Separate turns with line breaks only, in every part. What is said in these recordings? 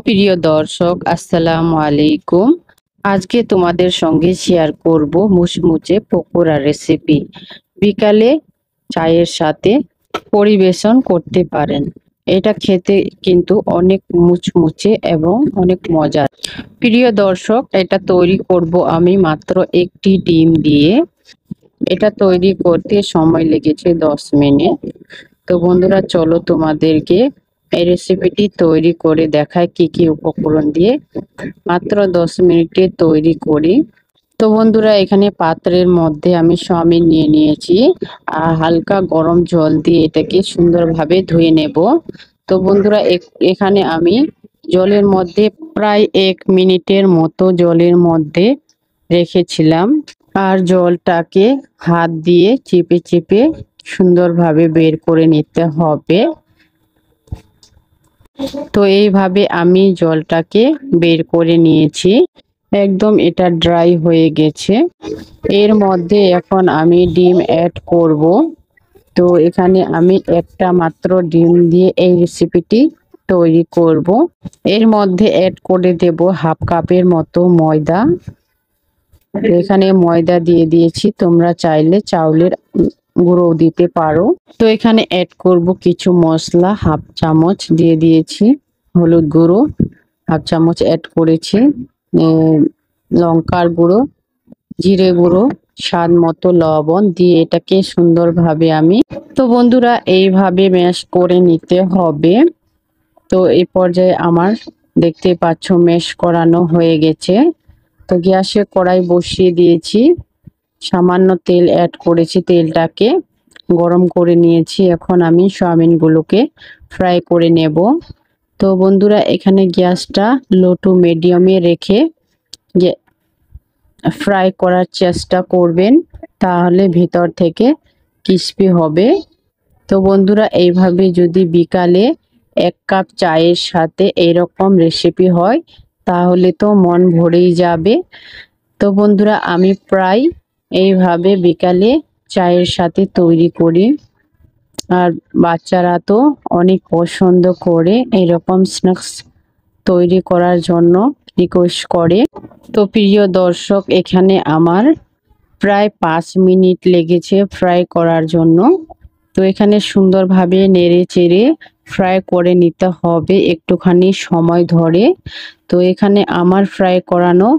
প্রিয় দর্শক, আসসালামু আলাইকুম। আজকে তোমাদের সঙ্গে শেয়ার করব মুচমুচে পকোড়া রেসিপি। বিকালে চায়ের সাথে পরিবেশন করতে পারেন। এটা খেতে কিন্তু অনেক মুচমুচে এবং অনেক মজার। প্রিয় দর্শক, এটা তৈরি করব আমি মাত্র একটি ডিম দিয়ে। এটা তৈরি করতে সময় লেগেছে 10 মিনিট। তো বন্ধুরা, চলো তোমাদেরকে এই রেসিপিটি তৈরি করে দেখায় কি কি উপকরণ দিয়ে মাত্র 10 মিনিটে তৈরি করি। তো বন্ধুরা, এখানে পাত্রের মধ্যে আমি চাউমিন নিয়ে নিয়েছি আর হালকা গরম জল দিয়ে এটাকে সুন্দরভাবে ধুয়ে নেব। তো বন্ধুরা, এখানে আমি জলের মধ্যে প্রায় 1 মিনিটের মতো জলের মধ্যে রেখেছিলাম। আর জলটাকে হাত দিয়ে চেপে চেপে সুন্দরভাবে বের করে নিতে হবে। তো এইভাবে আমি জলটাকে বের করে নিয়েছি, একদম এটা ড্রাই হয়ে গেছে। এর মধ্যে এখন আমি ডিম অ্যাড করব। তো এখানে আমি একটা মাত্র ডিম দিয়ে এই রেসিপিটি তৈরি করব। এর মধ্যে অ্যাড করে দেব হাফ কাপের মতো ময়দা। এখানে ময়দা দিয়ে দিয়েছি, তোমরা চাইলে চাউলের গুঁড়ো দিতে পারো। তো এখানে অ্যাড করব কিছু মশলা, হাফ চামচ দিয়ে দিয়েছি হলুদ গুঁড়ো, হাফ চামচ অ্যাড করেছি লঙ্কার গুঁড়ো, জিরে গুঁড়ো, স্বাদ মতো লবণ দিয়ে এটাকে সুন্দরভাবে আমি তো বন্ধুরা এইভাবে ম্যাশ করে নিতে হবে। তো এই পর্যায়ে আমার দেখতে পাচ্ছ ম্যাশ করানো হয়ে গেছে। তো গ্যাসে কড়াই বসিয়ে দিয়েছি, সামান্য তেল অ্যাড করেছি, তেলটাকে গরম করে নিয়েছি। এখন আমি চাউমিনগুলোকে ফ্রাই করে নেব। তো বন্ধুরা, এখানে গ্যাসটা লো টু মিডিয়ামে রেখে ফ্রাই করার চেষ্টা করবেন, তাহলে ভিতর থেকে ক্রিস্পি হবে। তো বন্ধুরা, এইভাবে যদি বিকালে 1 কাপ চায়ের সাথে এরকম রেসিপি হয় তাহলে তো মন ভরেই যাবে। তো বন্ধুরা, আমি প্রায় এইভাবে বিকালে চায়ের সাথে তৈরি করি, আর বাচ্চারা তো অনেক পছন্দ করে এরকম স্ন্যাক্স তৈরি করার জন্য রিকোয়েস্ট করে। তো প্রিয় দর্শক, এখানে আমার প্রায় 5 মিনিট লেগেছে ফ্রাই করার জন্য। তো এখানে সুন্দরভাবে নেড়ে চেড়ে ফ্রাই করে নিতে হবে একটুখানি সময় ধরে। তো এখানে আমার ফ্রাই করানো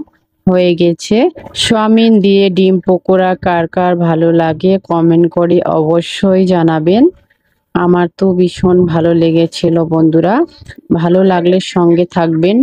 হয়ে গেছে। চাউমিন দিয়ে ডিম পকোড়া কার কার ভালো লাগে কমেন্ট করে অবশ্যই জানাবেন। আমার তো ভীষণ ভালো লেগেছিল বন্ধুরা। ভালো লাগলে সঙ্গে থাকবেন।